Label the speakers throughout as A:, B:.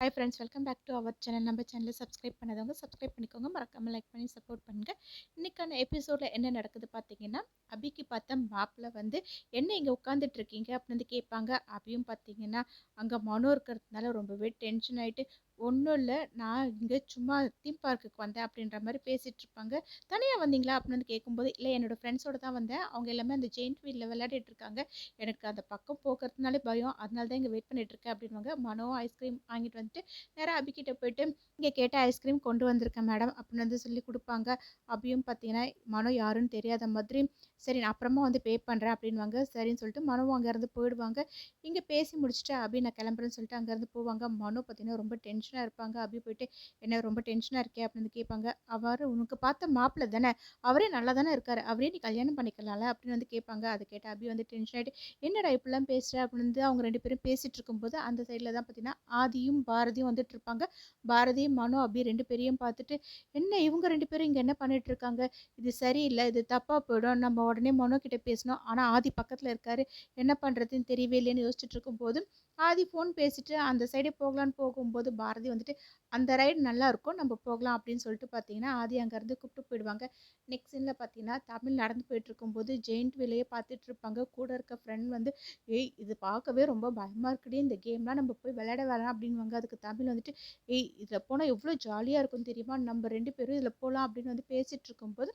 A: Hi friends, welcome back to our channel. நம்ம சேனலை subscribe பண்ணாதவங்க சப்ஸ்கிரைப் பண்ணிக்கோங்க. மறக்காமல் லைக் பண்ணி சப்போர்ட் பண்ணுங்கள். இன்றைக்கான எபிசோடில் என்ன நடக்குது பார்த்தீங்கன்னா, அபிக்கு பார்த்த மாப்பிள்ளை வந்து என்ன இங்கே உட்காந்துட்டு இருக்கீங்க அப்படின்னு வந்து கேட்பாங்க. அபியும் பார்த்தீங்கன்னா அங்கே மனோ இருக்கிறதுனால ரொம்பவே டென்ஷன் ஆகிட்டு, ஒன்றும் இல்லை, நான் இங்கே சும்மா தீம் பார்க்குக்கு வந்தேன் அப்படின்ற மாதிரி பேசிகிட்டு இருப்பாங்க. தனியாக வந்தீங்களா அப்படின்னு வந்து கேட்கும்போது, இல்லை என்னோடய ஃப்ரெண்ட்ஸோடு தான் வந்தேன், அவங்க எல்லாமே அந்த ஜெயின்ட் வீலில் விளையாடிட்டு இருக்காங்க, எனக்கு அந்த பக்கம் போக்குறதுனாலே பயம், அதனால தான் இங்கே வெயிட் பண்ணிட்டு இருக்கேன் அப்படின்வாங்க. மனோவும் ஐஸ்கிரீம் வாங்கிட்டு வந்துட்டு நேராக அபிகிட்ட போயிட்டு, இங்கே கேட்ட ஐஸ்கிரீம் கொண்டு வந்திருக்கேன் மேடம் அப்படின்னு வந்து சொல்லி கொடுப்பாங்க. அபியும் பார்த்தீங்கன்னா மனோ யாருன்னு தெரியாத மாதிரி, சரி நான் அப்புறமா வந்து பே பண்ணுறேன் அப்படின்வாங்க. சரின்னு சொல்லிட்டு மனோவும் அங்கேருந்து போயிடுவாங்க. இங்கே பேசி முடிச்சுட்டு அபி நான் கிளம்புறேன்னு சொல்லிட்டு அங்கேருந்து போவாங்க. மனோ பார்த்தீங்கன்னா ரொம்ப டென்ஷனாக இருப்பாங்க. அபி போயிட்டு, என்ன ரொம்ப டென்ஷனாக இருக்கே அப்படின்னு வந்து கேட்பாங்க. அவர் உனக்கு பார்த்த மாப்பிள்ளை தானே, அவரே நல்லா தானே இருக்காரு, அவரே நீ கல்யாணம் பண்ணிக்கலாம்ல அப்படின்னு வந்து கேட்பாங்க. அதை கேட்ட அபி வந்து டென்ஷன் ஆகிட்டு, என்னடா இப்படிலாம் பேசுகிற அப்படின்னு வந்து அவங்க ரெண்டு பேரும் பேசிகிட்டு இருக்கும்போது அந்த சைடில் தான் பார்த்தீங்கன்னா ஆதியும் பாரதியும் வந்துட்டு இருப்பாங்க. பாரதி மனோ அபி ரெண்டு பேரையும் பார்த்துட்டு, என்ன இவங்க ரெண்டு பேரும் இங்கே என்ன பண்ணிட்டு இருக்காங்க, இது சரியில்லை, இது தப்பாக போயிடும், நம்ம உடனே மனோ கிட்ட பேசணும், ஆனால் ஆதி பக்கத்தில் இருக்காரு, என்ன பண்ணுறதுன்னு தெரியவே இல்லைன்னு யோசிச்சுட்டு இருக்கும்போது ஆதி ஃபோன் பேசிட்டு அந்த சைடே போகலான்னு போகும்போது பாரதி வந்துட்டு, அந்த ரைடு நல்லா இருக்கும், நம்ம போகலாம் அப்படின்னு சொல்லிட்டு பார்த்தீங்கன்னா ஆதி அங்கேருந்து கூப்பிட்டு போயிடுவாங்க. நெக்ஸ்ட் சீனில் பார்த்தீங்கன்னா தமிழ் நடந்து போயிட்டு இருக்கும்போது ஜெயின்ட் வீலையே பார்த்துட்டு இருப்பாங்க. கூட இருக்க ஃப்ரெண்ட் வந்து, ஏய் இது பார்க்கவே ரொம்ப பயமாக இருக்குடி, இந்த கேம்லாம் நம்ம போய் விளையாட வேணாம் அப்படின்வாங்க. அதுக்கு தமிழ் வந்துட்டு, ஏய் இதில் போனால் எவ்வளோ ஜாலியாக இருக்கும் தெரியுமா, நம்ம ரெண்டு பேரும் இதில் போகலாம் அப்படின்னு வந்து பேசிகிட்டு இருக்கும்போது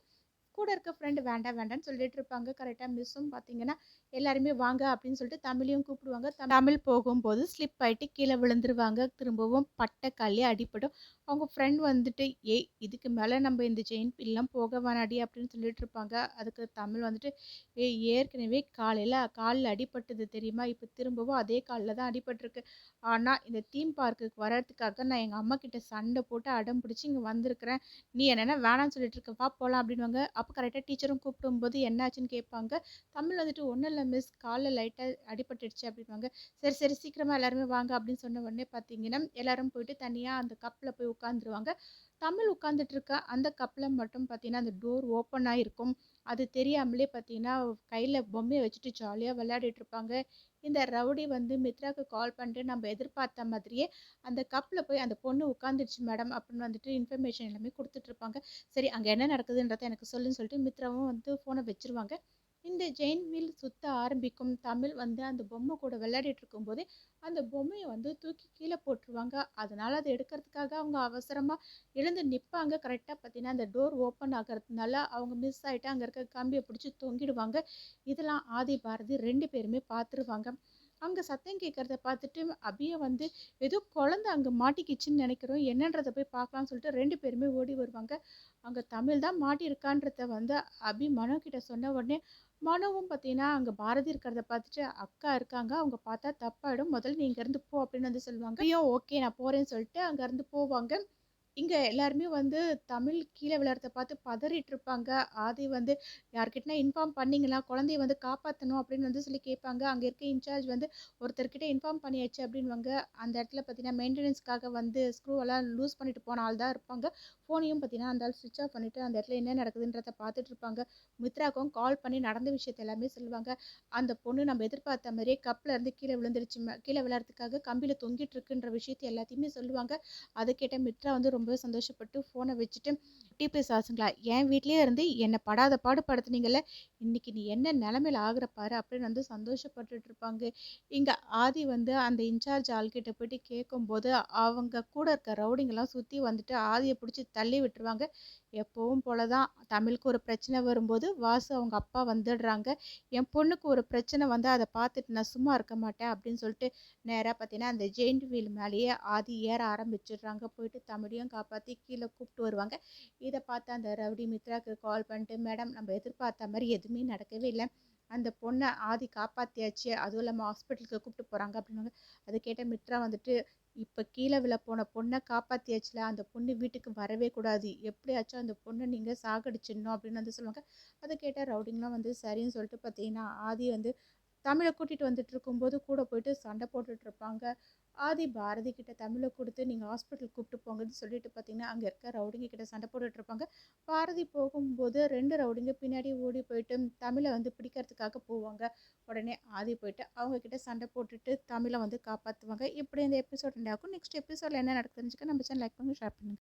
A: கூட இருக்க ஃப்ரெண்டு வேண்டாம் வேண்டாம்னு சொல்லிட்டு இருப்பாங்க. கரெக்டாக மிஸ்ஸும் பார்த்தீங்கன்னா எல்லாருமே வாங்க அப்படின்னு சொல்லிட்டு தமிழையும் கூப்பிடுவாங்க. தமிழ் போகும்போது ஸ்லிப் ஆகிட்டு கீழே விழுந்துருவாங்க. திரும்பவும் பட்டை காலே அடிப்படும். அவங்க ஃப்ரெண்ட் வந்துட்டு, ஏய் இதுக்கு மேலே நம்ம இந்த செயின் பில்லாம் போக வேணாடி அப்படின்னு சொல்லிட்டு இருப்பாங்க. அதுக்கு தமிழ் வந்துட்டு, ஏய் ஏற்கனவே காலில் அடிபட்டது தெரியுமா, இப்போ திரும்பவும் அதே காலில் தான் அடிபட்டிருக்கு, ஆனால் இந்த தீம் பார்க்குக்கு வர்றதுக்காக நான் எங்கள் அம்மா கிட்ட சண்டை போட்டு அடம் பிடிச்சி இங்கே வந்திருக்கிறேன், நீ என்னென்ன வேணான்னு சொல்லிட்டு இருக்க, வா போகலாம் அப்படின்வாங்க. அப்போ கரெக்டாக டீச்சரும் கூப்பிடும்போது என்னாச்சுன்னு கேட்பாங்க. தமிழ் வந்துட்டு, ஒன்றும் இல்லை மிஸ், காலில் லைட்டாக அடிபட்டுடுச்சு அப்படின்வாங்க. சரி சரி சீக்கிரமாக எல்லாருமே வாங்க அப்படின்னு சொன்ன உடனே பார்த்தீங்கன்னா எல்லாரும் போயிட்டு தனியாக அந்த கப்பில் போய் உட்காந்துருவாங்க. தமிழ் உட்காந்துட்டு இருக்க அந்த கப்பில் மட்டும் பார்த்தீங்கன்னா அந்த டோர் ஓப்பன் ஆகிருக்கும். அது தெரியாமலே பார்த்தீங்கன்னா கையில் பொம்மையை வச்சுட்டு ஜாலியாக விளையாடிட்டு இருப்பாங்க. இந்த ரவுடி வந்து மித்ராவுக்கு கால் பண்ணிட்டு, நம்ம எதிர்பார்த்த மாதிரியே அந்த கப்பில் போய் அந்த பொண்ணு உட்காந்துருச்சு மேடம் அப்படின்னு வந்துட்டு இன்ஃபர்மேஷன் எல்லாமே கொடுத்துட்டு இருப்பாங்க. சரி அங்கே என்ன நடக்குதுன்றதை எனக்கு சொல்லுன்னு சொல்லிட்டு மித்ராவும் வந்து ஃபோனை வச்சுருவாங்க. இந்த ஜெயின் வீல் சுத்த ஆரம்பிக்கும். தமிழ் வந்து அந்த பொம்மை கூட விளையாடிட்டு இருக்கும்போதே அந்த பொம்மையை வந்து தூக்கி கீழே போட்டுருவாங்க. அதனால அதை எடுக்கிறதுக்காக அவங்க அவசரமாக எழுந்து நிற்பாங்க. கரெக்டாக பார்த்தீங்கன்னா அந்த டோர் ஓப்பன் ஆகிறதுனால அவங்க மிஸ் ஆகிட்டு அங்கே இருக்க கம்பியை பிடிச்சி தொங்கிடுவாங்க. இதெல்லாம் ஆதி பாரதி ரெண்டு பேருமே பார்த்துருவாங்க. அங்கே சத்தம் கேட்குறத பார்த்துட்டு அபியை வந்து ஏதோ குழந்தை அங்கே மாட்டிக்கிச்சுன்னு நினைக்கிறோம், என்னன்றதை போய் பார்க்கலாம்னு சொல்லிட்டு ரெண்டு பேருமே ஓடி வருவாங்க. அங்கே தமிழ் தான் மாட்டியிருக்கான்றத வந்து அபி மனோ கிட்ட சொன்ன உடனே மனோவும் பார்த்தீங்கன்னா அங்கே பாரதி இருக்கிறத பார்த்துட்டு, அக்கா இருக்காங்க, அவங்க பார்த்தா தப்பாயிடும், முதல்ல நீ இங்கேருந்து போ அப்படின்னு வந்து சொல்லுவாங்க. ஐயோ ஓகே நான் போகிறேன்னு சொல்லிட்டு அங்கேருந்து போவாங்க. இங்கே எல்லாருமே வந்து தமிழ் கீழே விளையாடுறத பார்த்து பதறிட்டு இருப்பாங்க. ஆதி வந்து, யார்கிட்டனா இன்ஃபார்ம் பண்ணிங்களா, குழந்தைய வந்து காப்பாற்றணும் அப்படின்னு வந்து சொல்லி கேட்பாங்க. அங்கே இருக்க இன்சார்ஜ் வந்து, ஒருத்தர்கிட்ட இன்ஃபார்ம் பண்ணியாச்சு அப்படின்வாங்க. அந்த இடத்துல பார்த்தீங்கன்னா மெயின்டெனன்ஸ்க்காக வந்து ஸ்க்ரூவெல்லாம் லூஸ் பண்ணிட்டு போன ஆள் தான் இருப்பாங்க. ஃபோனையும் பார்த்தீங்கன்னா அந்த ஆள் சுவிட்ச் ஆஃப் பண்ணிவிட்டு அந்த இடத்துல என்ன நடக்குதுன்றதை பார்த்துட்டு இருப்பாங்க. மித்ராக்கும் கால் பண்ணி நடந்த விஷயத்த எல்லாமே சொல்லுவாங்க. அந்த பொண்ணு நம்ம எதிர்பார்த்த மாதிரியே கப்பில் இருந்து கீழே விழுந்துருச்சு, கீழே விளையாடுறதுக்காக கம்பியில் தொங்கிட்டு இருக்குன்ற விஷயத்த எல்லாத்தையுமே சொல்லுவாங்க. அதை கேட்ட மித்ரா வந்து ரொம்பவே சந்தோஷப்பட்டு ஃபோனை வச்சுட்டு, டிபி சார்ஸுங்களா, என் வீட்லேயே இருந்து என்னை படாத பாடு படுத்துனீங்கல்ல, இன்னைக்கு நீ என்ன நிலமையில ஆகிற பாரு அப்படின்னு வந்து சந்தோஷப்பட்டுட்டு இருப்பாங்க. இங்கே ஆதி வந்து அந்த இன்சார்ஜ் ஆள்கிட்ட போயிட்டு கேட்கும்போது அவங்க கூட இருக்க ரவுடிங்கெல்லாம் சுற்றி வந்துட்டு ஆதியை பிடிச்சி தள்ளி விட்டுருவாங்க. எப்பவும் போல தான் தமிழுக்கு ஒரு பிரச்சனை வரும்போது வாசு அவங்க அப்பா வந்துடுறாங்க. என் பொண்ணுக்கு ஒரு பிரச்சனை வந்து அதை பார்த்துட்டு நான் சும்மா இருக்க மாட்டேன் அப்படின்னு சொல்லிட்டு நேராக பார்த்தீங்கன்னா அந்த ஜெயிண்ட் வீல் மேலேயே ஆதி ஏற ஆரம்பிச்சிடுறாங்க. போயிட்டு தமிழையும் காப்பாற்றி கீழே கூப்பிட்டு வருவாங்க. இதை பார்த்து அந்த ரவுடி மித்ராக்கு கால் பண்ணிட்டு, மேடம் நம்ம எதிர்பார்த்த மாதிரி எதுவுமே நடக்கவே இல்லை, அந்த பொண்ணை ஆதி காப்பாற்றியாச்சு, அதுவும் இல்லாமல் ஹாஸ்பிட்டலுக்கு கூப்பிட்டு போகிறாங்க அப்படின்னாங்க. அதை கேட்ட மித்ரா வந்துட்டு, இப்போ கீழே விழ போன பொண்ணை காப்பாற்றியாச்சுல, அந்த பொண்ணு வீட்டுக்கு வரவே கூடாது, எப்படியாச்சும் அந்த பொண்ணை நீங்கள் சாகடிச்சிடணும் அப்படின்னு வந்து சொல்லுவாங்க. அதை கேட்ட ரவுடிங்லாம் வந்து சரின்னு சொல்லிட்டு பார்த்தீங்கன்னா ஆதி வந்து தமிழை கூட்டிகிட்டு வந்துட்டு இருக்கும்போது கூட போயிட்டு சண்டை போட்டுட்டு இருப்பாங்க. ஆதி பாரதி கிட்ட தமிழை கொடுத்து நீங்கள் ஹாஸ்பிட்டல் கூப்பிட்டு போங்கன்னு சொல்லிட்டு பார்த்தீங்கன்னா அங்கே இருக்க ரவுடிங்க கிட்ட சண்டை போட்டுட்டு இருப்பாங்க. பாரதி போகும்போது 2 ரவுடிங்க பின்னாடி ஓடி போயிட்டு தமிழை வந்து பிடிக்கிறதுக்காக போவாங்க. உடனே ஆதி போயிட்டு அவங்க கிட்ட சண்டை போட்டுட்டு தமிழை வந்து காப்பாற்றுவாங்க. இப்படி இந்த எபிசோட் எண்ட் ஆகும். நெக்ஸ்ட் எபிசோடில் என்ன நடக்குதுன்னு தெரிஞ்சுக்க நம்ம சேனல் லைக் பண்ணுங்க, ஷேர் பண்ணுங்க.